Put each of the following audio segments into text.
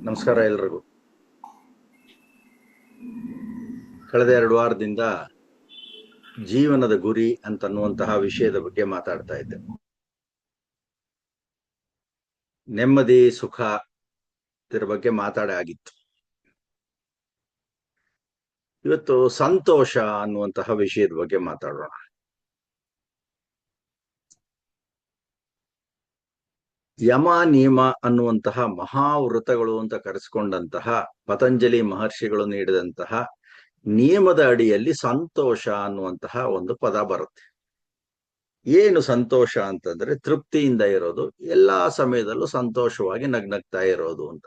ನಮಸ್ಕಾರ ಎಲ್ರಿಗೂ. ಕಳೆದ 2 ವಾರದಿಂದ ಜೀವನದ ಗುರಿ ಅಂತನ್ನುವಂತಹ ವಿಷಯದ ಬಗ್ಗೆ ಮಾತಾಡ್ತಾ ಇದ್ದೆ. ನೆಮ್ಮದಿ, ಸುಖ ಇದರ ಬಗ್ಗೆ ಆಗಿತ್ತು. ಇವತ್ತು ಸಂತೋಷ ಅನ್ನುವಂತಹ ವಿಷಯದ ಬಗ್ಗೆ ಮಾತಾಡೋಣ. ಯಮ ನಿಯಮ ಅನ್ನುವಂತಹ ಮಹಾವೃತಗಳು ಅಂತ ಕರೆಸಿಕೊಂಡಂತಹ ಪತಂಜಲಿ ಮಹರ್ಷಿಗಳು ನೀಡಿದಂತಹ ನಿಯಮದ ಅಡಿಯಲ್ಲಿ ಸಂತೋಷ ಅನ್ನುವಂತಹ ಒಂದು ಪದ ಬರುತ್ತೆ. ಏನು ಸಂತೋಷ ಅಂತಂದ್ರೆ ತೃಪ್ತಿಯಿಂದ ಇರೋದು, ಎಲ್ಲಾ ಸಮಯದಲ್ಲೂ ಸಂತೋಷವಾಗಿ ನಗ್ನಗ್ತಾ ಇರೋದು ಅಂತ.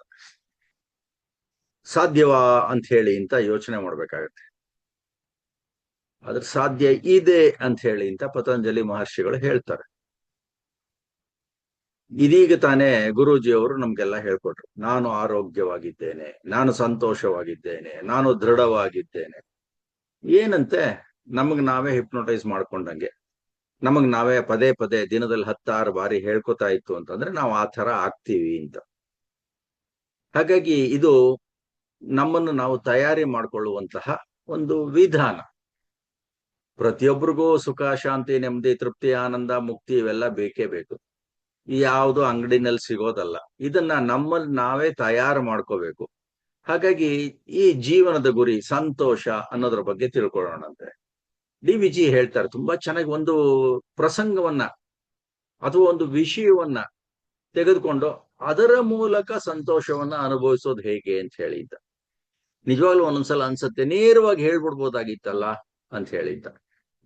ಸಾಧ್ಯವಾ ಅಂತ ಹೇಳಿ ಅಂತ ಯೋಚನೆ ಮಾಡ್ಬೇಕಾಗತ್ತೆ. ಅದ್ರ ಸಾಧ್ಯ ಇದೆ ಅಂತ ಹೇಳಿ ಅಂತ ಪತಂಜಲಿ ಮಹರ್ಷಿಗಳು ಹೇಳ್ತಾರೆ. ಇದೀಗ ತಾನೇ ಗುರೂಜಿಯವರು ನಮ್ಗೆಲ್ಲ ಹೇಳ್ಕೊಟ್ರು. ನಾನು ಆರೋಗ್ಯವಾಗಿದ್ದೇನೆ, ನಾನು ಸಂತೋಷವಾಗಿದ್ದೇನೆ, ನಾನು ದೃಢವಾಗಿದ್ದೇನೆ. ಏನಂತೆ ನಮಗ್ ನಾವೇ ಹಿಪ್ನೋಟೈಸ್ ಮಾಡ್ಕೊಂಡಂಗೆ, ನಮಗ್ ನಾವೇ ಪದೇ ಪದೇ ದಿನದಲ್ಲಿ 16 ಬಾರಿ ಹೇಳ್ಕೊತಾ ಇತ್ತು ಅಂತಂದ್ರೆ ನಾವು ಆ ತರ ಆಗ್ತೀವಿ ಅಂತ. ಹಾಗಾಗಿ ಇದು ನಮ್ಮನ್ನು ನಾವು ತಯಾರಿ ಮಾಡ್ಕೊಳ್ಳುವಂತಹ ಒಂದು ವಿಧಾನ. ಪ್ರತಿಯೊಬ್ಬರಿಗೂ ಸುಖ, ಶಾಂತಿ, ನೆಮ್ಮದಿ, ತೃಪ್ತಿ, ಆನಂದ, ಮುಕ್ತಿ ಇವೆಲ್ಲ ಬೇಕೇ ಬೇಕು. ಯಾವುದು ಅಂಗಡಿನಲ್ಲಿ ಸಿಗೋದಲ್ಲ. ಇದನ್ನ ನಮ್ಮಲ್ಲಿ ನಾವೇ ತಯಾರು ಮಾಡ್ಕೋಬೇಕು. ಹಾಗಾಗಿ ಈ ಜೀವನದ ಗುರಿ ಸಂತೋಷ ಅನ್ನೋದ್ರ ಬಗ್ಗೆ ತಿಳ್ಕೊಳ್ಳೋಣಂತೆ. ಡಿ.ವಿ.ಜಿ ಹೇಳ್ತಾರೆ ತುಂಬಾ ಚೆನ್ನಾಗಿ, ಒಂದು ಪ್ರಸಂಗವನ್ನ ಅಥವಾ ಒಂದು ವಿಷಯವನ್ನ ತೆಗೆದುಕೊಂಡು ಅದರ ಮೂಲಕ ಸಂತೋಷವನ್ನ ಅನುಭವಿಸೋದು ಹೇಗೆ ಅಂತ ಹೇಳಿದ್ದ. ನಿಜವಾಗ್ಲೂ ಒಂದೊಂದ್ಸಲ ಅನ್ಸತ್ತೆ ನೇರವಾಗಿ ಹೇಳ್ಬಿಡ್ಬೋದಾಗಿತ್ತಲ್ಲ ಅಂತ ಹೇಳಿದ್ದ.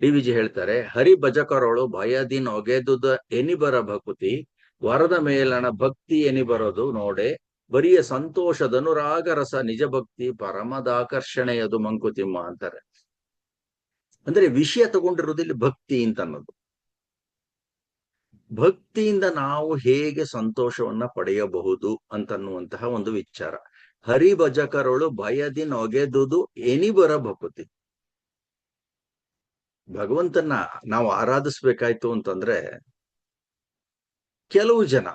ಡಿ.ವಿ.ಜಿ ಹೇಳ್ತಾರೆ, ಹರಿ ಭಜಕರೊಳು ಭಯದಿನ್ ಒಗೆದುದ ಎನಿಬರ ಭಕುತಿ ವರದ ಮೇಲಣ ಭಕ್ತಿ ಎನಿಬರೋದು ನೋಡೆ ಬರಿಯ ಸಂತೋಷದನುರಾಗ ರಸ ನಿಜ ಭಕ್ತಿ ಪರಮದಾಕರ್ಷಣೆಯದು ಮಂಕುತಿಮ್ಮ ಅಂತಾರೆ. ಅಂದ್ರೆ ವಿಷಯ ತಗೊಂಡಿರೋದಿಲ್ಲಿ ಭಕ್ತಿ ಅಂತ ಅನ್ನೋದು. ಭಕ್ತಿಯಿಂದ ನಾವು ಹೇಗೆ ಸಂತೋಷವನ್ನ ಪಡೆಯಬಹುದು ಅಂತನ್ನುವಂತಹ ಒಂದು ವಿಚಾರ. ಹರಿ ಭಜಕರೊಳು ಭಯದಿನ್ ಒಗೆದುದು ಎನಿಬರ ಭಕುತಿ. ಭಗವಂತನ ನಾವು ಆರಾಧಿಸ್ಬೇಕಾಯ್ತು ಅಂತಂದ್ರೆ ಕೆಲವು ಜನ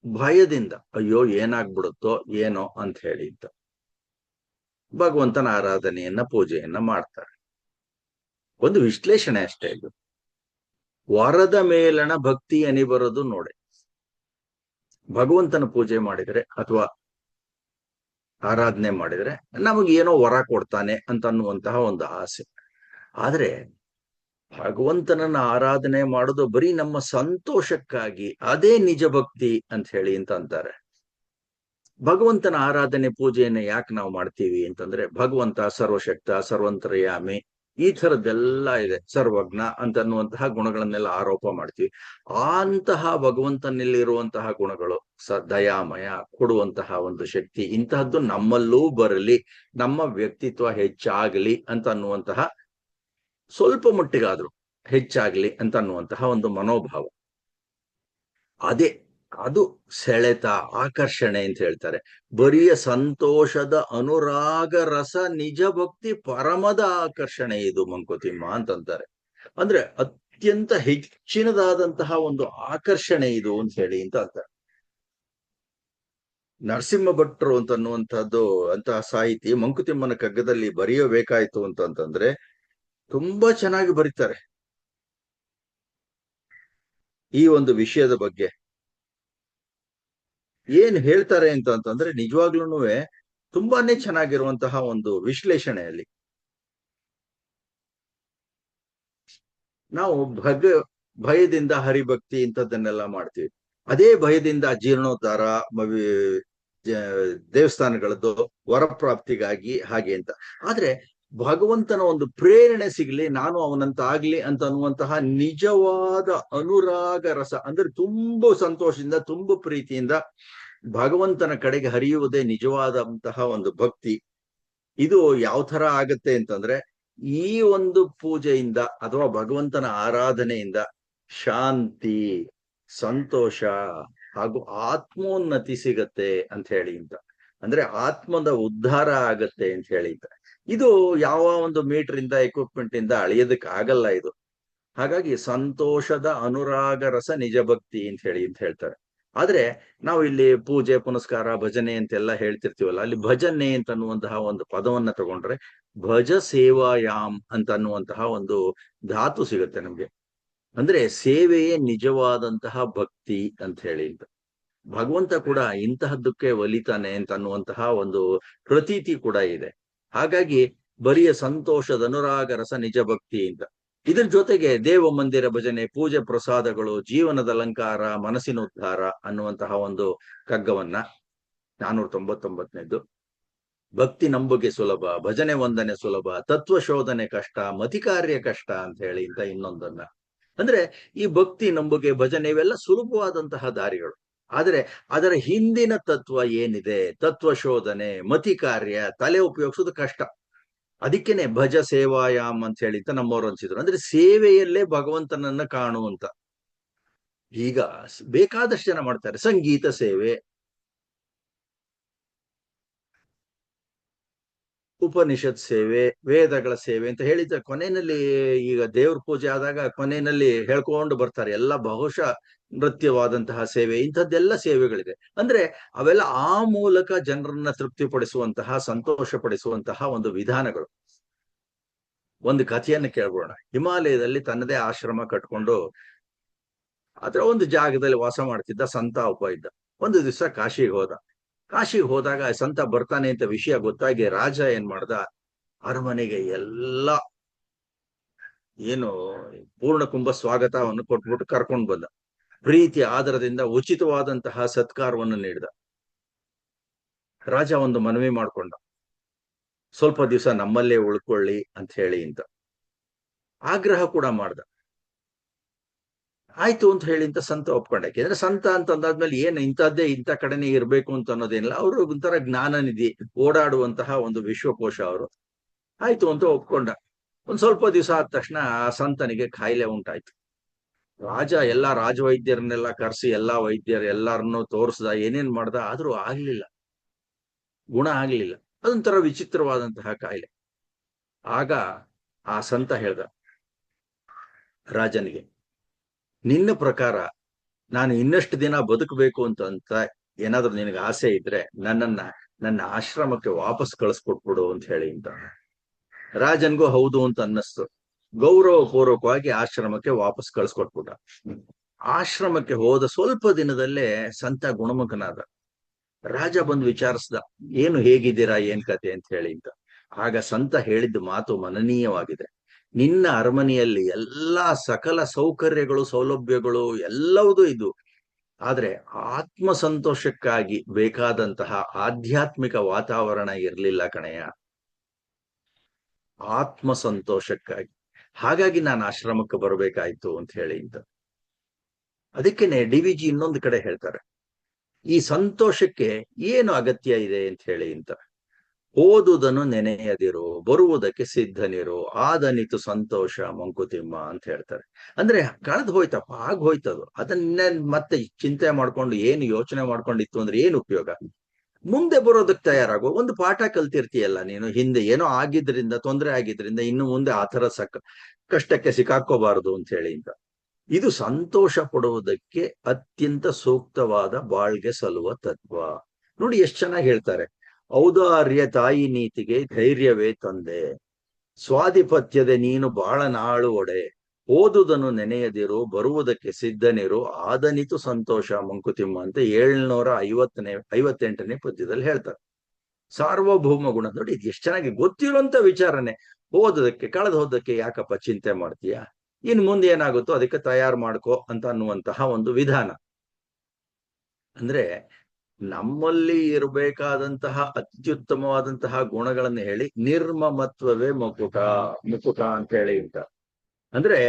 ಭಯದಿಂದ ಅಯ್ಯೋ ಏನಾಗ್ಬಿಡುತ್ತೋ ಏನೋ ಅಂತ ಹೇಳಿದ್ದ ಭಗವಂತನ ಆರಾಧನೆಯನ್ನ, ಪೂಜೆಯನ್ನ ಮಾಡ್ತಾರೆ. ಒಂದು ವಿಶ್ಲೇಷಣೆ ಅಷ್ಟೇ ಇದು. ವರದ ಮೇಲಣ ಭಕ್ತಿ ಅನಿಬರೋದು ನೋಡಿ. ಭಗವಂತನ ಪೂಜೆ ಮಾಡಿದ್ರೆ ಅಥವಾ ಆರಾಧನೆ ಮಾಡಿದ್ರೆ ನಮಗೇನೋ ವರ ಕೊಡ್ತಾನೆ ಅಂತ ಅನ್ನುವಂತಹ ಒಂದು ಆಸೆ. ಆದ್ರೆ ಭಗವಂತನನ್ನ ಆರಾಧನೆ ಮಾಡೋದು ಬರೀ ನಮ್ಮ ಸಂತೋಷಕ್ಕಾಗಿ, ಅದೇ ನಿಜ ಭಕ್ತಿ ಅಂತ ಹೇಳಿ ಅಂತ ಅಂತಾರೆ. ಭಗವಂತನ ಆರಾಧನೆ, ಪೂಜೆಯನ್ನ ಯಾಕೆ ನಾವು ಮಾಡ್ತೀವಿ ಅಂತಂದ್ರೆ ಭಗವಂತ ಸರ್ವಶಕ್ತ, ಸರ್ವಂತರ್ಯಾಮಿ, ಈ ಥರದ್ದೆಲ್ಲ ಇದೆ, ಸರ್ವಜ್ಞ ಅಂತನ್ನುವಂತಹ ಗುಣಗಳನ್ನೆಲ್ಲ ಆರೋಪ ಮಾಡ್ತೀವಿ. ಅಂತಹ ಭಗವಂತನಲ್ಲಿರುವಂತಹ ಗುಣಗಳು ದಯಾಮಯ, ಕೊಡುವಂತಹ ಒಂದು ಶಕ್ತಿ, ಇಂತಹದ್ದು ನಮ್ಮಲ್ಲೂ ಬರಲಿ, ನಮ್ಮ ವ್ಯಕ್ತಿತ್ವ ಹೆಚ್ಚಾಗಲಿ ಅಂತ ಅನ್ನುವಂತಹ, ಸ್ವಲ್ಪ ಮಟ್ಟಿಗಾದ್ರೂ ಹೆಚ್ಚಾಗ್ಲಿ ಅಂತ ಅನ್ನುವಂತಹ ಒಂದು ಮನೋಭಾವ, ಅದು ಸೆಳೆತ, ಆಕರ್ಷಣೆ ಅಂತ ಹೇಳ್ತಾರೆ. ಬರಿಯ ಸಂತೋಷದ ಅನುರಾಗ ರಸ ನಿಜ ಭಕ್ತಿ ಪರಮದ ಆಕರ್ಷಣೆ ಇದು ಮಂಕುತಿಮ್ಮ ಅಂತಂತಾರೆ. ಅಂದ್ರೆ ಅತ್ಯಂತ ಹೆಚ್ಚಿನದಾದಂತಹ ಒಂದು ಆಕರ್ಷಣೆ ಇದು ಅಂತ ಹೇಳಿ ಅಂತ ಅಂತಾರೆ. ನರಸಿಂಹ ಭಟ್ರು ಅಂತನ್ನುವಂಥದ್ದು ಅಂತಹ ಸಾಹಿತಿ ಮಂಕುತಿಮ್ಮನ ಕಗ್ಗದಲ್ಲಿ ಬರೆಯಬೇಕಾಯ್ತು ಅಂತಂದ್ರೆ ತುಂಬಾ ಚೆನ್ನಾಗಿ ಬರೀತಾರೆ ಈ ಒಂದು ವಿಷಯದ ಬಗ್ಗೆ. ಏನ್ ಹೇಳ್ತಾರೆ ಅಂತಂದ್ರೆ ನಿಜವಾಗ್ಲೂ ತುಂಬಾನೇ ಚೆನ್ನಾಗಿರುವಂತಹ ಒಂದು ವಿಶ್ಲೇಷಣೆಯಲ್ಲಿ. ನಾವು ಭಯದಿಂದ ಹರಿಭಕ್ತಿ ಇಂಥದ್ದನ್ನೆಲ್ಲ ಮಾಡ್ತೀವಿ. ಅದೇ ಭಯದಿಂದ ಜೀರ್ಣೋದ್ಧಾರ, ದೇವಸ್ಥಾನಗಳದ್ದು ವರಪ್ರಾಪ್ತಿಗಾಗಿ ಹಾಗೆ ಅಂತ. ಆದ್ರೆ ಭಗವಂತನ ಒಂದು ಪ್ರೇರಣೆ ಸಿಗ್ಲಿ, ನಾನು ಅವನಂತ ಆಗ್ಲಿ ಅಂತ ಅನ್ನುವಂತಹ ನಿಜವಾದ ಅನುರಾಗ ರಸ, ಅಂದ್ರೆ ತುಂಬಾ ಸಂತೋಷದಿಂದ, ತುಂಬಾ ಪ್ರೀತಿಯಿಂದ ಭಗವಂತನ ಕಡೆಗೆ ಹರಿಯುವುದೇ ನಿಜವಾದಂತಹ ಒಂದು ಭಕ್ತಿ. ಇದು ಯಾವ ತರ ಆಗತ್ತೆ ಅಂತಂದ್ರೆ ಈ ಒಂದು ಪೂಜೆಯಿಂದ ಅಥವಾ ಭಗವಂತನ ಆರಾಧನೆಯಿಂದ ಶಾಂತಿ, ಸಂತೋಷ ಹಾಗೂ ಆತ್ಮೋನ್ನತಿ ಸಿಗತ್ತೆ ಅಂತ ಹೇಳಿ ಅಂತ. ಅಂದ್ರೆ ಆತ್ಮದ ಉದ್ಧಾರ ಆಗತ್ತೆ ಅಂತ ಹೇಳಿ. ಇದು ಯಾವ ಒಂದು ಮೀಟರ್ ಇಂದ, ಎಕ್ವಿಪ್ಮೆಂಟ್ ಇಂದ ಅಳಿಯೋದಕ್ಕೆ ಆಗಲ್ಲ ಇದು. ಹಾಗಾಗಿ ಸಂತೋಷದ ಅನುರಾಗ ರಸ ನಿಜ ಭಕ್ತಿ ಅಂತ ಹೇಳ್ತಾರೆ. ಆದ್ರೆ ನಾವು ಇಲ್ಲಿ ಪೂಜೆ ಪುನಸ್ಕಾರ ಭಜನೆ ಅಂತೆಲ್ಲ ಹೇಳ್ತಿರ್ತೀವಲ್ಲ, ಅಲ್ಲಿ ಭಜನೆ ಅಂತನ್ನುವಂತಹ ಒಂದು ಪದವನ್ನ ತಗೊಂಡ್ರೆ ಭಜ ಸೇವಾಯಾಮ್ ಅಂತನ್ನುವಂತಹ ಒಂದು ಧಾತು ಸಿಗುತ್ತೆ ನಮ್ಗೆ. ಅಂದ್ರೆ ಸೇವೆಯೇ ನಿಜವಾದಂತಹ ಭಕ್ತಿ ಅಂತ ಹೇಳಿ. ಭಗವಂತ ಕೂಡ ಇಂತಹದ್ದಕ್ಕೆ ಒಲಿತಾನೆ ಅಂತ ಅನ್ನುವಂತಹ ಒಂದು ಪ್ರತೀತಿ ಕೂಡ ಇದೆ. ಹಾಗಾಗಿ ಬರಿಯ ಸಂತೋಷದ ಅನುರಾಗ ರಸ ನಿಜ ಭಕ್ತಿ ಅಂತ. ಇದ್ರ ಜೊತೆಗೆ ದೇವ ಮಂದಿರ ಭಜನೆ, ಪೂಜೆ ಪ್ರಸಾದಗಳು, ಜೀವನದ ಅಲಂಕಾರ, ಮನಸ್ಸಿನ ಉದ್ಧಾರ ಅನ್ನುವಂತಹ ಒಂದು ಕಗ್ಗವನ್ನ 499ನೇದ್ದು. ಭಕ್ತಿ ನಂಬುಗೆ ಸುಲಭ, ಭಜನೆ ವಂದನೆ ಸುಲಭ, ತತ್ವ ಶೋಧನೆ ಕಷ್ಟ, ಮತಿ ಕಾರ್ಯ ಕಷ್ಟ ಅಂತ ಹೇಳಿ ಇಂತ ಇನ್ನೊಂದನ್ನ. ಅಂದ್ರೆ ಈ ಭಕ್ತಿ ನಂಬುಗೆ ಭಜನೆ ಇವೆಲ್ಲ ಸುಲಭವಾದಂತಹ ದಾರಿಗಳು. ಆದರೆ ಅದರ ಹಿಂದಿನ ತತ್ವ ಏನಿದೆ, ತತ್ವ ಶೋಧನೆ, ಮತಿ ಕಾರ್ಯ, ತಲೆ ಉಪಯೋಗಿಸೋದು ಕಷ್ಟ. ಅದಕ್ಕೇನೆ ಭಜ ಸೇವಾಯಾಮ್ ಅಂತ ಹೇಳಿ ನಮ್ಮವ್ರು ಅನ್ಸಿದ್ರು. ಅಂದ್ರೆ ಸೇವೆಯಲ್ಲೇ ಭಗವಂತನನ್ನ ಕಾಣುವಂತ. ಈಗ ಬೇಕಾದಷ್ಟು ಜನ ಮಾಡ್ತಾರೆ ಸಂಗೀತ ಸೇವೆ, ಉಪನಿಷತ್ ಸೇವೆ, ವೇದಗಳ ಸೇವೆ ಅಂತ ಹೇಳಿದ್ರೆ ಕೊನೆಯಲ್ಲಿ ಈಗ ದೇವ್ರ ಪೂಜೆ ಆದಾಗ ಕೊನೆಯಲ್ಲಿ ಹೇಳ್ಕೊಂಡು ಬರ್ತಾರೆ ಎಲ್ಲ ಬಹುಶಃ ನೃತ್ಯವಾದಂತಹ ಸೇವೆ, ಇಂಥದ್ದೆಲ್ಲ ಸೇವೆಗಳಿದೆ. ಅಂದ್ರೆ ಅವೆಲ್ಲ ಆ ಮೂಲಕ ಜನರನ್ನ ತೃಪ್ತಿಪಡಿಸುವಂತಹ, ಸಂತೋಷ ಪಡಿಸುವಂತಹ ಒಂದು ವಿಧಾನಗಳು. ಒಂದು ಕಥೆಯನ್ನು ಕೇಳ್ಬೋಣ. ಹಿಮಾಲಯದಲ್ಲಿ ತನ್ನದೇ ಆಶ್ರಮ ಕಟ್ಕೊಂಡು ಅದರ ಒಂದು ಜಾಗದಲ್ಲಿ ವಾಸ ಮಾಡ್ತಿದ್ದ ಸಂತ ಒಬ್ಬ ಇದ್ದ. ಒಂದು ದಿವಸ ಕಾಶಿಗೆ ಹೋದ. ಕಾಶಿಗೆ ಹೋದಾಗ ಸಂತ ಬರ್ತಾನೆ ಅಂತ ವಿಷಯ ಗೊತ್ತಾಗಿ ರಾಜ ಏನ್ ಮಾಡ್ದ, ಅರಮನೆಗೆ ಎಲ್ಲ ಏನು ಪೂರ್ಣ ಕುಂಭ ಸ್ವಾಗತವನ್ನು ಕೊಟ್ಬಿಟ್ಟು ಕರ್ಕೊಂಡು ಬಂದ. ಪ್ರೀತಿ ಆದರದಿಂದ ಉಚಿತವಾದಂತಹ ಸತ್ಕಾರವನ್ನು ನೀಡಿದ. ರಾಜ ಒಂದು ಮನವಿ ಮಾಡ್ಕೊಂಡ, ಸ್ವಲ್ಪ ದಿವಸ ನಮ್ಮಲ್ಲೇ ಉಳ್ಕೊಳ್ಳಿ ಅಂತ ಹೇಳಿ ಅಂತ ಆಗ್ರಹ ಕೂಡ ಮಾಡ್ದ. ಆಯ್ತು ಅಂತ ಹೇಳಿ ಅಂತ ಸಂತ ಒಪ್ಕೊಂಡ. ಯಾಕೆಂದ್ರೆ ಸಂತ ಅಂತ ಅಂದಾದ್ಮೇಲೆ ಏನ್ ಇಂಥದ್ದೇ ಇಂಥ ಕಡೆನೇ ಇರ್ಬೇಕು ಅಂತ ಅನ್ನೋದೇನಿಲ್ಲ. ಅವರು ಒಂಥರ ಜ್ಞಾನ ನಿಧಿ, ಓಡಾಡುವಂತಹ ಒಂದು ವಿಶ್ವಕೋಶ ಅವರು. ಆಯ್ತು ಅಂತ ಒಪ್ಕೊಂಡ. ಒಂದ್ ಸ್ವಲ್ಪ ದಿವಸ ಆದ ತಕ್ಷಣ ಆ ಸಂತನಿಗೆ ಕಾಯಿಲೆ ಉಂಟಾಯ್ತು. ರಾಜ ಎಲ್ಲಾ ರಾಜವೈದ್ಯರನ್ನೆಲ್ಲ ಕರೆಸಿ ಎಲ್ಲಾ ವೈದ್ಯರು ಎಲ್ಲಾರನ್ನು ತೋರಿಸ್ದ, ಏನೇನ್ ಮಾಡ್ದ, ಆದ್ರೂ ಆಗ್ಲಿಲ್ಲ, ಗುಣ ಆಗ್ಲಿಲ್ಲ. ಅದೊಂಥರ ವಿಚಿತ್ರವಾದಂತಹ ಕಾಯಿಲೆ. ಆಗ ಆ ಸಂತ ಹೇಳ್ದ ರಾಜನಿಗೆ, ನಿನ್ನ ಪ್ರಕಾರ ನಾನು ಇನ್ನಷ್ಟು ದಿನ ಬದುಕಬೇಕು ಅಂತ ಏನಾದ್ರೂ ನಿನಗೆ ಆಸೆ ಇದ್ರೆ ನನ್ನ ಆಶ್ರಮಕ್ಕೆ ವಾಪಸ್ ಕಳಿಸ್ಕೊಟ್ಬಿಡು ಅಂತ ಹೇಳಿ ಅಂತ. ರಾಜನ್ಗೂ ಹೌದು ಅಂತ ಅನ್ನಿಸ್ತು. ಗೌರವ ಪೂರ್ವಕವಾಗಿ ಆಶ್ರಮಕ್ಕೆ ವಾಪಸ್ ಕಳಿಸ್ಕೊಟ್ಬಿಟ್ಟ. ಆಶ್ರಮಕ್ಕೆ ಹೋದ ಸ್ವಲ್ಪ ದಿನದಲ್ಲೇ ಸಂತ ಗುಣಮುಖನಾದ. ರಾಜ ಬಂದು ವಿಚಾರಿಸ್ದ, ಏನು ಹೇಗಿದ್ದೀರಾ, ಏನ್ ಕತೆ ಅಂತ ಹೇಳಿ ಅಂತ. ಆಗ ಸಂತ ಹೇಳಿದ ಮಾತು ಮನನೀಯವಾಗಿದೆ. ನಿನ್ನ ಅರಮನೆಯಲ್ಲಿ ಎಲ್ಲಾ ಸಕಲ ಸೌಕರ್ಯಗಳು, ಸೌಲಭ್ಯಗಳು ಎಲ್ಲವುದೂ ಇದು. ಆದ್ರೆ ಆತ್ಮ ಸಂತೋಷಕ್ಕಾಗಿ ಬೇಕಾದಂತಹ ಆಧ್ಯಾತ್ಮಿಕ ವಾತಾವರಣ ಇರಲಿಲ್ಲ ಕಣೆಯ, ಆತ್ಮ ಸಂತೋಷಕ್ಕಾಗಿ. ಹಾಗಾಗಿ ನಾನು ಆಶ್ರಮಕ್ಕೆ ಬರಬೇಕಾಯ್ತು ಅಂತ ಹೇಳಿ ಅಂತ. ಅದಕ್ಕೇನೆ ಡಿ.ವಿ.ಜಿ ಇನ್ನೊಂದು ಕಡೆ ಹೇಳ್ತಾರೆ, ಈ ಸಂತೋಷಕ್ಕೆ ಏನು ಅಗತ್ಯ ಇದೆ ಅಂತ ಹೇಳಿ ಅಂತ. ಓದುವುದನ್ನು ನೆನೆಯದಿರು, ಬರುವುದಕ್ಕೆ ಸಿದ್ಧನಿರು, ಆದನಿತು ಸಂತೋಷ ಮಂಕುತಿಮ್ಮ ಅಂತ ಹೇಳ್ತಾರೆ. ಅಂದ್ರೆ ಕಳೆದು ಹೋಯ್ತಪ್ಪ, ಹೋಯ್ತದು. ಅದನ್ನೇ ಮತ್ತೆ ಚಿಂತೆ ಮಾಡ್ಕೊಂಡು ಏನು ಯೋಚನೆ ಮಾಡ್ಕೊಂಡಿತ್ತು ಅಂದ್ರೆ ಏನು ಉಪಯೋಗ? ಮುಂದೆ ಬರೋದಕ್ಕೆ ತಯಾರಾಗೋ. ಒಂದು ಪಾಠ ಕಲ್ತಿರ್ತೀಯಲ್ಲ ನೀನು, ಹಿಂದೆ ಏನೋ ಆಗಿದ್ರಿಂದ, ತೊಂದರೆ ಆಗಿದ್ರಿಂದ ಇನ್ನು ಮುಂದೆ ಆ ತರ ಕಷ್ಟಕ್ಕೆ ಸಿಕ್ಕಾಕೋಬಾರದು ಅಂತ ಹೇಳಿ ಅಂತ. ಇದು ಸಂತೋಷ ಪಡುವುದಕ್ಕೆ ಅತ್ಯಂತ ಸೂಕ್ತವಾದ ಬಾಳ್ಗೆ ಸಲ್ಲುವ ತತ್ವ. ನೋಡಿ ಎಷ್ಟು ಚೆನ್ನಾಗಿ ಹೇಳ್ತಾರೆ. ಔದಾರ್ಯ ತಾಯಿ ನೀತಿಗೆ ಧೈರ್ಯವೇ ತಂದೆ, ಸ್ವಾಧಿಪತ್ಯದೆ ನೀನು ಬಾಳ ನಾಳು ಒಡೆ, ಓದುದನ್ನು ನೆನೆಯದಿರು, ಬರುವುದಕ್ಕೆ ಸಿದ್ಧನಿರು, ಆದನಿತು ಸಂತೋಷ ಮಂಕುತಿಮ್ಮ ಅಂತ 758ನೇ ಪದ್ಯದಲ್ಲಿ ಹೇಳ್ತಾರೆ. ಸಾರ್ವಭೌಮ ಗುಣ ನೋಡಿ, ಇದು ಎಷ್ಟು ಚೆನ್ನಾಗಿ ಗೊತ್ತಿರುವಂತ ವಿಚಾರನೆ. ಓದೋದಕ್ಕೆ, ಕಳೆದು ಹೋದಕ್ಕೆ ಯಾಕಪ್ಪ ಚಿಂತೆ ಮಾಡ್ತೀಯ, ಇನ್ ಮುಂದೆ ಏನಾಗುತ್ತೋ ಅದಕ್ಕೆ ತಯಾರು ಮಾಡ್ಕೋ ಅಂತ ಅನ್ನುವಂತಹ ಒಂದು ವಿಧಾನ. ಅಂದ್ರೆ ನಮ್ಮಲ್ಲಿ ಇರಬೇಕಾದಂತಹ ಅತ್ಯುತ್ತಮವಾದಂತಹ ಗುಣಗಳನ್ನು ಹೇಳಿ, ನಿರ್ಮಮತ್ವವೇ ಮುಕುಟ ಅಂತ ಹೇಳಿ ಅಂತ. ಅಂದ್ರೆ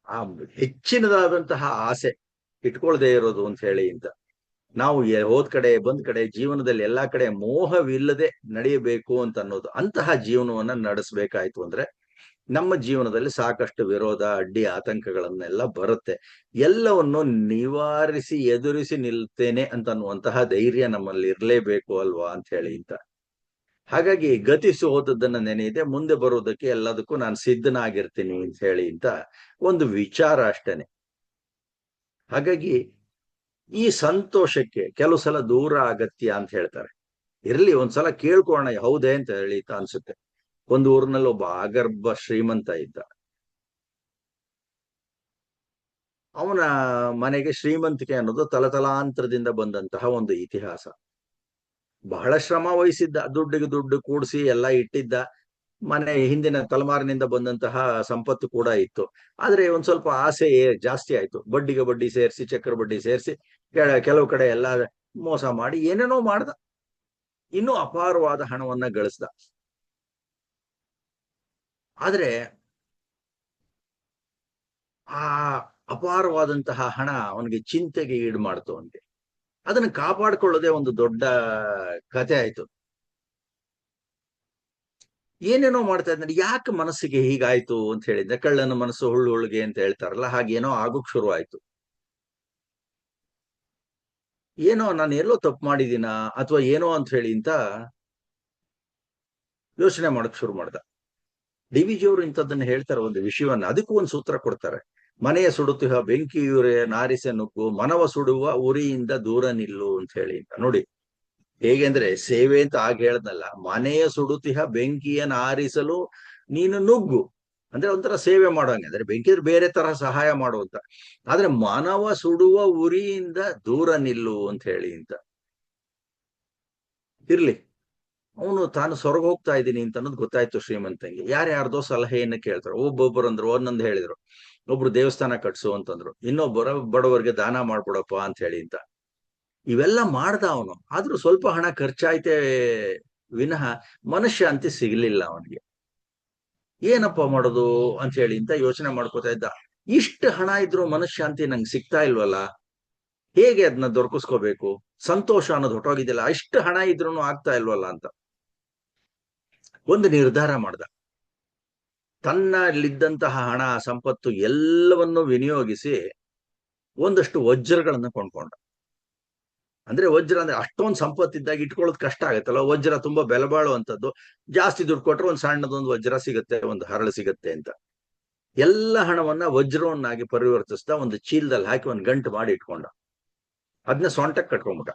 ಆ ಹೆಚ್ಚಿನದಾದಂತಹ ಆಸೆ ಇಟ್ಕೊಳ್ದೇ ಇರೋದು ಅಂತ ಹೇಳಿ ಅಂತ. ನಾವು ಹೋದ್ ಕಡೆ ಬಂದ್ ಕಡೆ ಜೀವನದಲ್ಲಿ ಎಲ್ಲಾ ಕಡೆ ಮೋಹವಿಲ್ಲದೆ ನಡೆಯಬೇಕು ಅಂತ ಅನ್ನೋದು. ಅಂತಹ ಜೀವನವನ್ನ ನಡೆಸಬೇಕಾಯ್ತು ಅಂದ್ರೆ ನಮ್ಮ ಜೀವನದಲ್ಲಿ ಸಾಕಷ್ಟು ವಿರೋಧ, ಅಡ್ಡಿ, ಆತಂಕಗಳನ್ನೆಲ್ಲ ಬರುತ್ತೆ. ಎಲ್ಲವನ್ನು ನಿವಾರಿಸಿ ಎದುರಿಸಿ ನಿಲ್ತೇನೆ ಅಂತ ಅನ್ನುವಂತಹ ಧೈರ್ಯ ನಮ್ಮಲ್ಲಿ ಇರ್ಲೇಬೇಕು ಅಲ್ವಾ ಅಂತ ಹೇಳಿ ಅಂತ. ಹಾಗಾಗಿ ಗತಿಸಿ ಹೋದದ್ದನ್ನ ನೆನೆಯದೆ ಮುಂದೆ ಬರುವುದಕ್ಕೆ ಎಲ್ಲದಕ್ಕೂ ನಾನು ಸಿದ್ಧನಾಗಿರ್ತೀನಿ ಅಂತ ಹೇಳಿ ಅಂತ ಒಂದು ವಿಚಾರ ಅಷ್ಟೇನೆ. ಹಾಗಾಗಿ ಈ ಸಂತೋಷಕ್ಕೆ ಕೆಲವು ಸಲ ದೂರ ಅಗತ್ಯ ಅಂತ ಹೇಳ್ತಾರೆ. ಇರ್ಲಿ, ಒಂದ್ಸಲ ಕೇಳ್ಕೋಣ ಹೌದೇ ಅಂತ ಹೇಳಿ ಅನ್ಸುತ್ತೆ. ಒಂದು ಊರಿನಲ್ಲಿ ಒಬ್ಬ ಆಗರ್ಭ ಶ್ರೀಮಂತ ಇದ್ದ. ಅವನ ಮನೆಗೆ ಶ್ರೀಮಂತಿಕೆ ಅನ್ನೋದು ತಲತಲಾಂತರದಿಂದ ಬಂದಂತಹ ಒಂದು ಇತಿಹಾಸ. ಬಹಳ ಶ್ರಮ ವಹಿಸಿದ್ದ, ದುಡ್ಡಿಗೆ ದುಡ್ಡು ಕೂಡಿಸಿ ಎಲ್ಲ ಇಟ್ಟಿದ್ದ. ಮನೆ ಹಿಂದಿನ ತಲೆಮಾರಿನಿಂದ ಬಂದಂತಹ ಸಂಪತ್ತು ಕೂಡ ಇತ್ತು. ಆದ್ರೆ ಒಂದ್ ಸ್ವಲ್ಪ ಆಸೆ ಜಾಸ್ತಿ ಆಯ್ತು. ಬಡ್ಡಿಗೆ ಬಡ್ಡಿ ಸೇರಿಸಿ, ಚಕ್ರ ಬಡ್ಡಿ ಸೇರಿಸಿ, ಕೆಲವು ಕಡೆ ಎಲ್ಲ ಮೋಸ ಮಾಡಿ ಏನೇನೋ ಮಾಡ್ದ. ಇನ್ನೂ ಅಪಾರವಾದ ಹಣವನ್ನ ಗಳಿಸ್ದ. ಆದ್ರೆ ಆ ಅಪಾರವಾದಂತಹ ಹಣ ಅವನಿಗೆ ಚಿಂತೆಗೆ ಈಡು ಮಾಡ್ತು. ಅವನಿಗೆ ಅದನ್ನು ಕಾಪಾಡ್ಕೊಳ್ಳೋದೇ ಒಂದು ದೊಡ್ಡ ಕತೆ ಆಯ್ತು. ಏನೇನೋ ಮಾಡ್ತಾ ಇದ್ದ. ಯಾಕೆ ಮನಸ್ಸಿಗೆ ಹೀಗಾಯ್ತು ಅಂತ ಹೇಳಿದ್ರೆ, ಕಳ್ಳನ ಮನಸ್ಸು ಹುಳ್ಳು ಹುಳ್ಳಿಗೆ ಅಂತ ಹೇಳ್ತಾರಲ್ಲ, ಹಾಗೇನೋ ಆಗೋಕ್ ಶುರು ಆಯ್ತು. ಏನೋ ನಾನು ಎಲ್ಲೋ ತಪ್ಪು ಮಾಡಿದೀನ ಅಥವಾ ಏನೋ ಅಂತ ಹೇಳಿ ಅಂತ ಯೋಚನೆ ಮಾಡಕ್ ಶುರು ಮಾಡ್ದ. ಡಿ ವಿ ಜಿಯವರು ಇಂಥದ್ದನ್ನ ಹೇಳ್ತಾರೆ, ಒಂದು ವಿಷಯವನ್ನ, ಅದಕ್ಕೂ ಒಂದು ಸೂತ್ರ ಕೊಡ್ತಾರೆ. ಮನೆಯ ಸುಡುತ್ತಿಹ ಬೆಂಕಿಯುರೆ ನಾರಿಸೆ ನುಗ್ಗು, ಮನವ ಸುಡುವ ಉರಿಯಿಂದ ದೂರ ನಿಲ್ಲು ಅಂತ ಹೇಳಿ ಅಂತ. ನೋಡಿ ಹೇಗೆ ಅಂದ್ರೆ, ಸೇವೆ ಅಂತ ಆಗ ಹೇಳ್ದಲ್ಲ, ಮನೆಯ ಸುಡುತ್ತಿಹ ಬೆಂಕಿಯನ್ನು ಆರಿಸಲು ನೀನು ನುಗ್ಗು ಅಂದ್ರೆ ಒಂಥರ ಸೇವೆ ಮಾಡೋಂಗೆ. ಅಂದ್ರೆ ಬೆಂಕಿ ಬೇರೆ ತರ ಸಹಾಯ ಮಾಡುವಂತ. ಆದ್ರೆ ಮಾನವ ಸುಡುವ ಉರಿಯಿಂದ ದೂರ ನಿಲ್ಲು ಅಂತ ಹೇಳಿ ಅಂತ. ಇರ್ಲಿ, ಅವನು ತಾನು ಸ್ವರ್ಗ ಹೋಗ್ತಾ ಇದ್ದೀನಿ ಅಂತ ಅನ್ನೋದು ಗೊತ್ತಾಯ್ತು ಶ್ರೀಮಂತಂಗೆ. ಯಾರ್ಯಾರ್ದೋ ಸಲಹೆಯನ್ನ ಕೇಳ್ತಾರೆ. ಒಬ್ಬೊಬ್ಬರು ಅಂದ್ರು, ಒಂದೊಂದು ಹೇಳಿದ್ರು. ಒಬ್ರು ದೇವಸ್ಥಾನ ಕಟ್ಸು ಅಂತಂದ್ರು, ಇನ್ನೊಬ್ಬರ ಬಡವರಿಗೆ ದಾನ ಮಾಡ್ಕೊಡಪ್ಪ ಅಂತ ಹೇಳಿ ಅಂತ. ಇವೆಲ್ಲ ಮಾಡ್ದ ಅವನು. ಆದ್ರೂ ಸ್ವಲ್ಪ ಹಣ ಖರ್ಚಾಯ್ತೆ ವಿನಃ ಮನಃಶಾಂತಿ ಸಿಗ್ಲಿಲ್ಲ ಅವನಿಗೆ. ಏನಪ್ಪ ಮಾಡೋದು ಅಂತ ಹೇಳಿ ಅಂತ ಯೋಚನೆ ಮಾಡ್ಕೋತಾ ಇದ್ದ. ಇಷ್ಟು ಹಣ ಇದ್ರು ಮನಃಶಾಂತಿ ನಂಗೆ ಸಿಗ್ತಾ ಇಲ್ವಲ್ಲ, ಹೇಗೆ ಅದನ್ನ ದೊರಕಿಸ್ಕೋಬೇಕು? ಸಂತೋಷ ಅನ್ನೋದು ಹೊಟ್ಟೋಗಿದ್ದಿಲ್ಲ, ಇಷ್ಟು ಹಣ ಇದ್ರೂ ಆಗ್ತಾ ಇಲ್ವಲ್ಲ ಅಂತ ಒಂದು ನಿರ್ಧಾರ ಮಾಡ್ದ. ತನ್ನಲ್ಲಿದ್ದಂತಹ ಹಣ ಸಂಪತ್ತು ಎಲ್ಲವನ್ನೂ ವಿನಿಯೋಗಿಸಿ ಒಂದಷ್ಟು ವಜ್ರಗಳನ್ನ ಕೊಂಡ್ಕೊಂಡ. ಅಂದ್ರೆ ವಜ್ರ ಅಂದ್ರೆ ಅಷ್ಟೊಂದು ಸಂಪತ್ತಿದ್ದಾಗ ಇಟ್ಕೊಳ್ಳೋದು ಕಷ್ಟ ಆಗತ್ತಲ್ಲ. ವಜ್ರ ತುಂಬಾ ಬೆಲೆ ಬಾಳುವಂಥದ್ದು. ಜಾಸ್ತಿ ದುಡ್ಡು ಕೊಟ್ರೆ ಒಂದು ಸಣ್ಣದೊಂದು ವಜ್ರ ಸಿಗುತ್ತೆ, ಒಂದು ಹರಳು ಸಿಗುತ್ತೆ ಅಂತ. ಎಲ್ಲ ಹಣವನ್ನ ವಜ್ರವನ್ನಾಗಿ ಪರಿವರ್ತಿಸ್ದ. ಒಂದು ಚೀಲದಲ್ಲಿ ಹಾಕಿ ಒಂದು ಗಂಟು ಮಾಡಿ ಇಟ್ಕೊಂಡ. ಅದನ್ನ ಸೊಂಟಕ್ಕೆ ಕಟ್ಕೊಂಡ್ಬಿಟ್ಟ.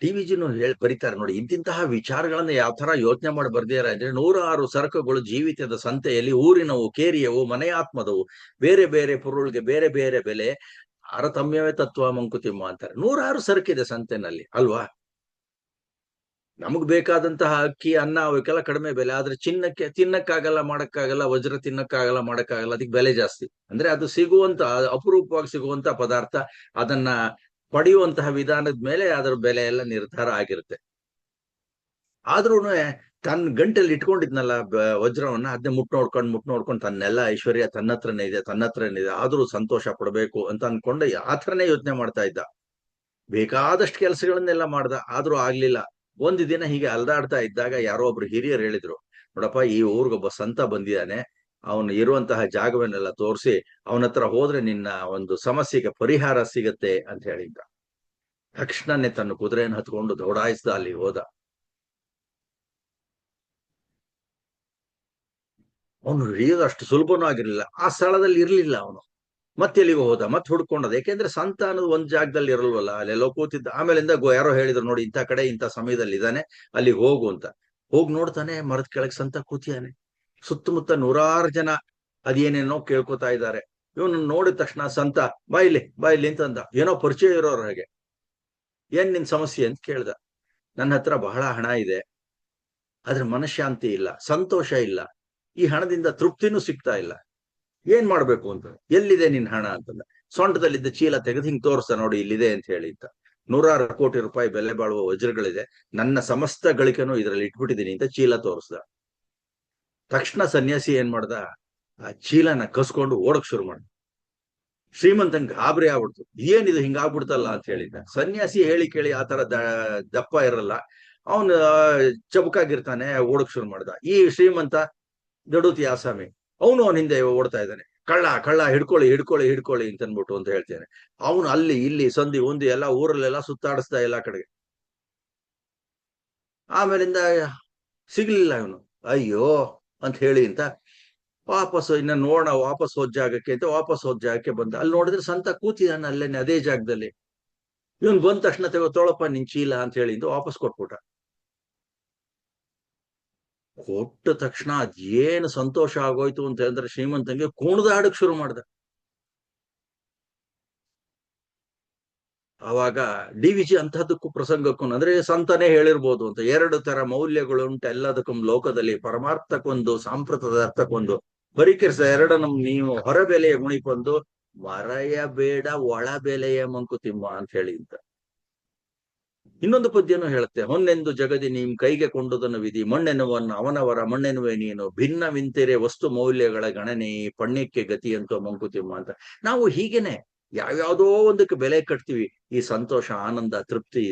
ಟಿವಿಜಿನು ಬರೀತಾರೆ ನೋಡಿ, ಇಂತಿಂತಹ ವಿಚಾರಗಳನ್ನ ಯಾವ ತರ ಯೋಚನೆ ಮಾಡಿ ಬರ್ದಿದ್ದಾರೆ ಅಂದ್ರೆ, 106 ಸರಕುಗಳು ಜೀವಿತದ ಸಂತೆಯಲ್ಲಿ, ಊರಿನವು ಕೇರಿಯವು ಮನೆಯಾತ್ಮದವು, ಬೇರೆ ಬೇರೆ ಪೊರುಳ್ಗೆ ಬೇರೆ ಬೇರೆ ಬೆಲೆ, ತಾರತಮ್ಯವೇ ತತ್ವ ಮಂಕುತಿಮ್ಮ ಅಂತಾರೆ. 106 ಸರಕಿದೆ ಸಂತೆನಲ್ಲಿ ಅಲ್ವಾ. ನಮಗ್ ಬೇಕಾದಂತಹ ಅಕ್ಕಿ, ಅನ್ನ, ಅವಕ್ಕೆಲ್ಲ ಕಡಿಮೆ ಬೆಲೆ. ಆದ್ರೆ ಚಿನ್ನಕ್ಕೆ ತಿನ್ನಕ್ಕಾಗಲ್ಲ, ಮಾಡಕ್ಕಾಗಲ್ಲ. ವಜ್ರ ತಿನ್ನಕ್ಕಾಗಲ್ಲ, ಮಾಡಕ್ಕಾಗಲ್ಲ. ಅದಕ್ಕೆ ಬೆಲೆ ಜಾಸ್ತಿ. ಅಂದ್ರೆ ಅದು ಸಿಗುವಂತ, ಅಪರೂಪವಾಗಿ ಸಿಗುವಂತ ಪದಾರ್ಥ. ಅದನ್ನ ಪಡೆಯುವಂತಹ ವಿಧಾನದ ಮೇಲೆ ಅದರ ಬೆಲೆ ಎಲ್ಲ ನಿರ್ಧಾರ ಆಗಿರುತ್ತೆ. ಆದ್ರೂ ತನ್ನ ಗಂಟಲ್ಲಿ ಇಟ್ಕೊಂಡಿದ್ನಲ್ಲ ವಜ್ರವನ್ನ, ಅದನ್ನೇ ಮುಟ್ ನೋಡ್ಕೊಂಡು ತನ್ನೆಲ್ಲ ಐಶ್ವರ್ಯ ತನ್ನ ಹತ್ರನೇ ಇದೆ, ತನ್ನ ಹತ್ರನೇ ಇದೆ, ಆದ್ರೂ ಸಂತೋಷ ಪಡ್ಬೇಕು ಅಂತ ಅನ್ಕೊಂಡು ಆ ಥರನೇ ಯೋಚನೆ ಮಾಡ್ತಾ ಇದ್ದ. ಬೇಕಾದಷ್ಟು ಕೆಲಸಗಳನ್ನೆಲ್ಲ ಮಾಡ್ದ, ಆದ್ರೂ ಆಗ್ಲಿಲ್ಲ. ಒಂದು ದಿನ ಹೀಗೆ ಅಲ್ದಾಡ್ತಾ ಇದ್ದಾಗ ಯಾರೋ ಒಬ್ರು ಹಿರಿಯರು ಹೇಳಿದ್ರು, ನೋಡಪ್ಪ, ಈ ಊರಿಗೊಬ್ಬ ಸಂತ ಬಂದಿದ್ದಾನೆ, ಅವನು ಇರುವಂತಹ ಜಾಗವನ್ನೆಲ್ಲ ತೋರಿಸಿ ಅವನ ಹತ್ರ ಹೋದ್ರೆ ನಿನ್ನ ಒಂದು ಸಮಸ್ಯೆಗೆ ಪರಿಹಾರ ಸಿಗತ್ತೆ ಅಂತ ಹೇಳಿದ್ದ. ತಕ್ಷಣನೇ ತನ್ನ ಕುದುರೆಯನ್ನು ಹತ್ಕೊಂಡು ದೌಡಾಯಿಸ್ದ, ಅಲ್ಲಿ ಹೋದ. ಅವನು ಹಿಡಿಯೋದು ಅಷ್ಟು ಸುಲಭನೂ ಆಗಿರ್ಲಿಲ್ಲ. ಆ ಸ್ಥಳದಲ್ಲಿ ಇರ್ಲಿಲ್ಲ ಅವನು. ಮತ್ತೆ ಎಲ್ಲಿಗೋ ಹೋದ, ಮತ್ತೆ ಹುಡ್ಕೊಂಡದ. ಯಾಕೆಂದ್ರೆ ಸಂತ ಅನ್ನೋದು ಒಂದ್ ಜಾಗದಲ್ಲಿ ಇರಲ್ವಲ್ಲ, ಅಲ್ಲೆಲ್ಲೋ ಕೂತಿದ್ದ. ಆಮೇಲಿಂದ ಯಾರೋ ಹೇಳಿದ್ರು, ನೋಡಿ ಇಂಥ ಕಡೆ ಇಂಥ ಸಮಯದಲ್ಲಿ ಇದ್ದಾನೆ, ಅಲ್ಲಿಗೆ ಹೋಗು ಅಂತ. ಹೋಗ್ ನೋಡ್ತಾನೆ, ಮರದ ಕೆಳಗೆ ಸಂತ ಕೂತಿಯಾನೆ. ಸುತ್ತಮುತ್ತ 106 ಜನ ಅದೇನೇನೋ ಕೇಳ್ಕೊತಾ ಇದ್ದಾರೆ. ಇವನು ನೋಡಿದ ತಕ್ಷಣ ಸಂತ, ಬಾಯಿಲಿ ಅಂತಂದ. ಏನೋ ಪರಿಚಯ ಇರೋರ ಹಾಗೆ. ಏನ್ ನಿನ್ ಸಮಸ್ಯೆ ಅಂತ ಕೇಳ್ದ. ನನ್ನ ಹತ್ರ ಬಹಳ ಹಣ ಇದೆ, ಆದ್ರೆ ಮನಃಶಾಂತಿ ಇಲ್ಲ, ಸಂತೋಷ ಇಲ್ಲ, ಈ ಹಣದಿಂದ ತೃಪ್ತಿನೂ ಸಿಗ್ತಾ ಇಲ್ಲ. ಏನ್ ಮಾಡ್ಬೇಕು ಅಂತ. ಎಲ್ಲಿದೆ ನಿನ್ ಹಣ ಅಂತಂದ. ಸೊಂಟದಲ್ಲಿದ್ದ ಚೀಲ ತೆಗೆದು ಹಿಂಗ್ ತೋರಿಸ್ದ, ನೋಡಿ ಇಲ್ಲಿದೆ ಅಂತ ಹೇಳಿ ಅಂತ. 106 ಕೋಟಿ ರೂಪಾಯಿ ಬೆಲೆ ಬಾಳುವ ವಜ್ರಗಳಿದೆ, ನನ್ನ ಸಮಸ್ತ ಗಳಿಕೆನೂ ಇದ್ರಲ್ಲಿ ಇಟ್ಬಿಟ್ಟಿದೀನಿ ಅಂತ ಚೀಲ ತೋರಿಸ್ದ. ತಕ್ಷಣ ಸನ್ಯಾಸಿ ಏನ್ ಮಾಡ್ದ, ಆ ಚೀಲನ ಕಸ್ಕೊಂಡು ಓಡಕ್ ಶುರು ಮಾಡ. ಶ್ರೀಮಂತಂಗ್ ಗಾಬರಿ ಆಗ್ಬಿಡ್ತು. ಏನಿದು ಹಿಂಗಾಗ್ಬಿಡ್ತಲ್ಲ ಅಂತ ಹೇಳಿದ್ದ. ಸನ್ಯಾಸಿ ಹೇಳಿ ಕೇಳಿ ಆತರ ದಪ್ಪ ಇರಲ್ಲ, ಅವನು ಚಬುಕಾಗಿರ್ತಾನೆ, ಓಡಕ್ ಶುರು ಮಾಡ್ದ. ಈ ಶ್ರೀಮಂತ ದಡುತಿ ಆಸಾಮಿ, ಅವನ ಹಿಂದೆ ಓಡ್ತಾ ಇದ್ದಾನೆ. ಕಳ್ಳ ಕಳ್ಳ, ಹಿಡ್ಕೊಳ್ಳಿ ಅಂತ ಅನ್ಬಿಟ್ಟು ಅಂತ ಹೇಳ್ತೇನೆ. ಅವನು ಅಲ್ಲಿ ಇಲ್ಲಿ ಸಂಧಿ ಉಂದಿ ಎಲ್ಲ ಊರಲ್ಲೆಲ್ಲ ಸುತ್ತಾಡಿಸ್ತಾ ಎಲ್ಲಾ ಕಡೆಗೆ. ಆಮೇಲಿಂದ ಸಿಗ್ಲಿಲ್ಲ ಇವನು. ಅಯ್ಯೋ ಅಂತ ಹೇಳಿ ಅಂತ ವಾಪಸ್ ಇನ್ನ ನೋಡೋಣ, ವಾಪಸ್ ಹೋದ್ ಜಾಗಕ್ಕೆ ಅಂತ ವಾಪಸ್ ಹೋದ್ ಜಾಗಕ್ಕೆ ಬಂದ. ಅಲ್ಲಿ ನೋಡಿದ್ರೆ ಸಂತ ಕೂತಿದ್ದಾನೆ ಅಲ್ಲೇನೆ ಅದೇ ಜಾಗದಲ್ಲಿ. ಇವನ್ ಬಂದ ತಕ್ಷಣ ತೊಳಪ್ಪ ನಿನ್ ಚೀಲ ಅಂತ ಹೇಳಿದ್ದು ವಾಪಸ್ ಕೊಟ್ಬಿಟ್ಟ. ಕೊಟ್ಟ ತಕ್ಷಣ ಅದೇನು ಸಂತೋಷ ಆಗೋಯ್ತು ಅಂತ ಹೇಳಿದ್ರೆ ಶ್ರೀಮಂತಂಗೆ ಕುಣಿದಾಡಕ್ ಶುರು ಮಾಡ್ದ. ಅವಾಗ ಡಿ ವಿಜಿ ಅಂತಹದಕ್ಕೂ ಪ್ರಸಂಗಕ್ಕೂ ಅಂದ್ರೆ ಸಂತನೇ ಹೇಳಿರ್ಬೋದು ಅಂತ, 2 ತರ ಮೌಲ್ಯಗಳು ಉಂಟು ಎಲ್ಲದಕ್ಕೂ ಲೋಕದಲ್ಲಿ, ಪರಮಾರ್ಥಕ್ಕೊಂದು ಸಾಂಪ್ರತದ ಅರ್ಥಕ್ಕೊಂದು. ಬರೀಕೆರ್ಸ ಎರಡನ್ನು ನೀವು ಹೊರಬೆಲೆಯ ಗುಣಿಕೊಂದು ಮರೆಯಬೇಡ ಒಳ ಬೆಲೆಯ ಮಂಕುತಿಮ್ಮ ಅಂತ ಹೇಳಿ ಅಂತ. ಇನ್ನೊಂದು ಪದ್ಯನೂ ಹೇಳುತ್ತೆ, ಹೊನ್ನೆಂದು ಜಗದಿ ನಿಮ್ ಕೈಗೆ ಕೊಂಡುದನ್ನು ವಿಧಿ, ಮಣ್ಣೆನ್ನುವನ್ನು ಅವನವರ ಮಣ್ಣೆನ್ನುವೆ ನೀನು, ಭಿನ್ನವಿಂತೆರೆ ವಸ್ತು ಮೌಲ್ಯಗಳ ಗಣನೆ ಪಣ್ಯಕ್ಕೆ ಗತಿ ಅಂತೋ ಮಂಕುತಿಮ್ಮ ಅಂತ. ನಾವು ಹೀಗೇನೆ ಯಾವ್ಯಾವುದೋ ಒಂದಕ್ಕೆ ಬೆಲೆ ಕಟ್ತೀವಿ. ಈ ಸಂತೋಷ, ಆನಂದ, ತೃಪ್ತಿ,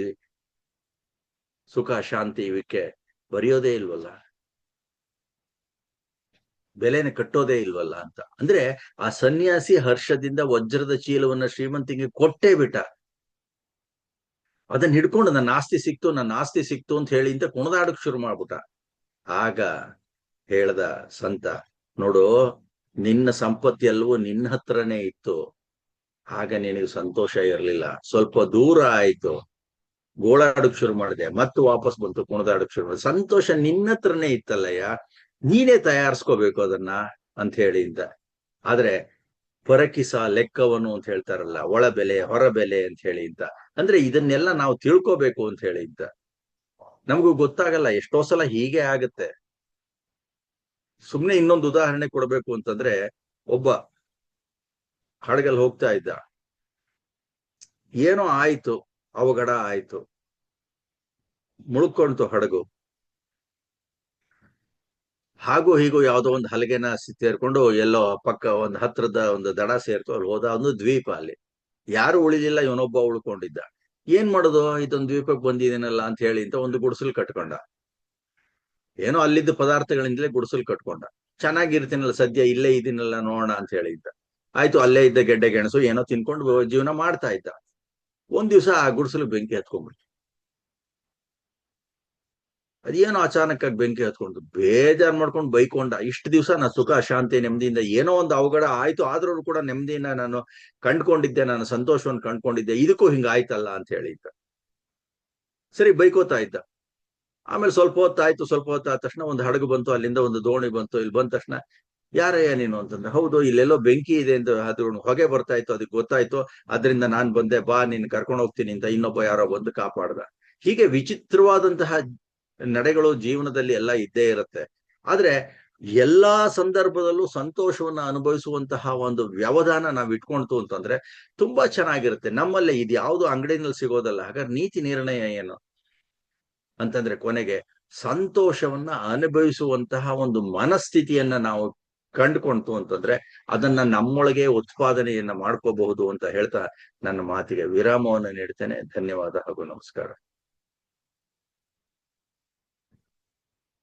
ಸುಖ, ಶಾಂತಿ ಇವಕ್ಕೆ ಬರೆಯೋದೇ ಇಲ್ವಲ್ಲ, ಬೆಲೆನ ಕಟ್ಟೋದೇ ಇಲ್ವಲ್ಲ ಅಂತ. ಅಂದ್ರೆ ಆ ಸನ್ಯಾಸಿ ಹರ್ಷದಿಂದ ವಜ್ರದ ಚೀಲವನ್ನ ಶ್ರೀಮಂತಿಗೆ ಕೊಟ್ಟೇ ಬಿಟ್ಟ. ಅದನ್ನ ಹಿಡ್ಕೊಂಡು ನನ್ನ ಆಸ್ತಿ ಸಿಕ್ತು, ನನ್ನ ಆಸ್ತಿ ಸಿಕ್ತು ಅಂತ ಹೇಳಿ ಅಂತ ಕುಣದಾಡಕ್ ಶುರು ಮಾಡ್ಬಿಟ್ಟ. ಆಗ ಹೇಳ್ದ ಸಂತ, ನೋಡು ನಿನ್ನ ಸಂಪತ್ತಿ ಎಲ್ಲವೂ ನಿನ್ನ ಹತ್ರನೇ ಇತ್ತು, ಆಗ ನಿನಗೆ ಸಂತೋಷ ಇರಲಿಲ್ಲ, ಸ್ವಲ್ಪ ದೂರ ಆಯ್ತು, ಗೋಳಾಡಕ್ ಶುರು ಮಾಡಿದೆ, ಮತ್ತು ವಾಪಸ್ ಬಂತು ಕುಣದಾಡಕ್ ಶುರು ಮಾಡಿದೆ. ಸಂತೋಷ ನಿನ್ನ ಹತ್ರನೇ ಇತ್ತಲ್ಲಯ್ಯ, ನೀನೇ ತಯಾರಿಸ್ಕೋಬೇಕು ಅದನ್ನ ಅಂತ ಹೇಳಿ ಅಂತ. ಆದ್ರೆ ಪರಕಿಸ ಲೆಕ್ಕವನು ಅಂತ ಹೇಳ್ತಾರಲ್ಲ, ಒಳ ಬೆಲೆ ಹೊರ ಬೆಲೆ ಅಂತ ಹೇಳಿ ಅಂತ. ಅಂದ್ರೆ ಇದನ್ನೆಲ್ಲ ನಾವು ತಿಳ್ಕೋಬೇಕು ಅಂತ ಹೇಳಿ ಅಂತ. ನಮಗೂ ಗೊತ್ತಾಗಲ್ಲ, ಎಷ್ಟೋ ಸಲ ಹೀಗೆ ಆಗತ್ತೆ. ಸುಮ್ನೆ ಇನ್ನೊಂದು ಉದಾಹರಣೆ ಕೊಡ್ಬೇಕು ಅಂತಂದ್ರೆ, ಒಬ್ಬ ಹಡಗಲ್ಲಿ ಹೋಗ್ತಾ ಇದ್ದ, ಏನೋ ಆಯ್ತು, ಅವಘಡ ಆಯ್ತು, ಮುಳುಕೊಂಡ್ತು ಹಡಗು. ಹಾಗೂ ಹೀಗೂ ಯಾವುದೋ ಒಂದು ಹಲಗೆನ ಸೇರ್ಕೊಂಡು ಎಲ್ಲೋ ಪಕ್ಕ ಒಂದು ಹತ್ರದ ಒಂದು ದಡ ಸೇರ್ಕೊ ಅಲ್ಲಿ ಹೋದ. ಒಂದು ದ್ವೀಪ, ಅಲ್ಲಿ ಯಾರು ಉಳಿಲಿಲ್ಲ, ಇವನೊಬ್ಬ ಉಳ್ಕೊಂಡಿದ್ದ. ಏನ್ ಮಾಡೋದು, ಇದೊಂದು ದ್ವೀಪಕ್ಕೆ ಬಂದಿದ್ದೀನಲ್ಲ ಅಂತ ಹೇಳಿ ಅಂತ ಒಂದು ಗುಡಿಸಲು ಕಟ್ಕೊಂಡ. ಏನೋ ಅಲ್ಲಿದ್ದ ಪದಾರ್ಥಗಳಿಂದಲೇ ಗುಡಿಸಲು ಕಟ್ಕೊಂಡ. ಚೆನ್ನಾಗಿರ್ತೀನಲ್ಲ ಸದ್ಯ, ಇಲ್ಲೇ ಇದೀನಲ್ಲ ನೋಡೋಣ ಅಂತ ಹೇಳಿ ಇದ್ದ. ಆಯ್ತು, ಅಲ್ಲೇ ಇದ್ದ ಗೆಡ್ಡೆ ಗೆಣಸು ಏನೋ ತಿನ್ಕೊಂಡು ಜೀವನ ಮಾಡ್ತಾ ಇದ್ದ. ಒಂದ್ ದಿವ್ಸ ಆ ಗುಡಿಸಲು ಬೆಂಕಿ ಹತ್ಕೊಂಡ್ಬಿಡ್ತು. ಅದೇನೋ ಅಚಾನಕ್ ಆಗಿ ಬೆಂಕಿ ಹತ್ಕೊಂಡು ಬೇಜಾರ್ ಮಾಡ್ಕೊಂಡು ಬೈಕೊಂಡ. ಇಷ್ಟು ದಿವ್ಸ ನಾ ಸುಖ ಶಾಂತಿ ನೆಮ್ಮದಿಯಿಂದ, ಏನೋ ಒಂದು ಅವಘಡ ಆಯ್ತು ಆದ್ರೂ ಕೂಡ ನೆಮ್ಮದಿನ ನಾನು ಕಂಡ್ಕೊಂಡಿದ್ದೆ, ನಾನು ಸಂತೋಷವನ್ನು ಕಂಡ್ಕೊಂಡಿದ್ದೆ, ಇದಕ್ಕೂ ಹಿಂಗ ಆಯ್ತಲ್ಲ ಅಂತ ಹೇಳಿ ಇದ್ದ. ಸರಿ ಬೈಕೋತಾ ಇದ್ದ. ಆಮೇಲೆ ಸ್ವಲ್ಪ ಹೊತ್ತಾಯ್ತು, ಸ್ವಲ್ಪ ಹೊತ್ತಾದ ತಕ್ಷಣ ಒಂದು ಹಡಗು ಬಂತು, ಅಲ್ಲಿಂದ ಒಂದು ದೋಣಿ ಬಂತು. ಇಲ್ಲಿ ಬಂದ ತಕ್ಷಣ, ಯಾರಯ್ಯ ನೀನು ಅಂತಂದ್ರೆ, ಹೌದು ಇಲ್ಲೆಲ್ಲೋ ಬೆಂಕಿ ಇದೆ ಅಂತ, ಅದು ಹೊಗೆ ಬರ್ತಾ ಇತ್ತು, ಅದಕ್ಕೆ ಗೊತ್ತಾಯ್ತು, ಅದರಿಂದ ನಾನ್ ಬಂದೆ, ಬಾ ನೀನ್ ಕರ್ಕೊಂಡು ಹೋಗ್ತೀನಿ ಅಂತ ಇನ್ನೊಬ್ಬ ಯಾರೋ ಬಂದು ಕಾಪಾಡ್ದ. ಹೀಗೆ ವಿಚಿತ್ರವಾದಂತಹ ನಡೆಗಳು ಜೀವನದಲ್ಲಿ ಎಲ್ಲ ಇದ್ದೇ ಇರುತ್ತೆ. ಆದ್ರೆ ಎಲ್ಲಾ ಸಂದರ್ಭದಲ್ಲೂ ಸಂತೋಷವನ್ನ ಅನುಭವಿಸುವಂತಹ ಒಂದು ವ್ಯವಧಾನ ನಾವ್ ಇಟ್ಕೊಂತು ಅಂತಂದ್ರೆ ತುಂಬಾ ಚೆನ್ನಾಗಿರುತ್ತೆ. ನಮ್ಮಲ್ಲೇ ಇದು ಯಾವುದು ಅಂಗಡಿನಲ್ಲಿ ಸಿಗೋದಲ್ಲ. ಹಾಗಾದ್ರೆ ನೀತಿ ನಿರ್ಣಯ ಏನು ಅಂತಂದ್ರೆ, ಕೊನೆಗೆ ಸಂತೋಷವನ್ನ ಅನುಭವಿಸುವಂತಹ ಒಂದು ಮನಸ್ಥಿತಿಯನ್ನ ನಾವು ಕಂಡುಕೊಂತು ಅಂತಂದ್ರೆ ಅದನ್ನ ನಮ್ಮೊಳಗೆ ಉತ್ಪಾದನೆಯನ್ನ ಮಾಡ್ಕೋಬಹುದು ಅಂತ ಹೇಳ್ತಾ ನನ್ನ ಮಾತಿಗೆ ವಿರಾಮವನ್ನು ನೀಡ್ತೇನೆ. ಧನ್ಯವಾದ ಹಾಗೂ ನಮಸ್ಕಾರ.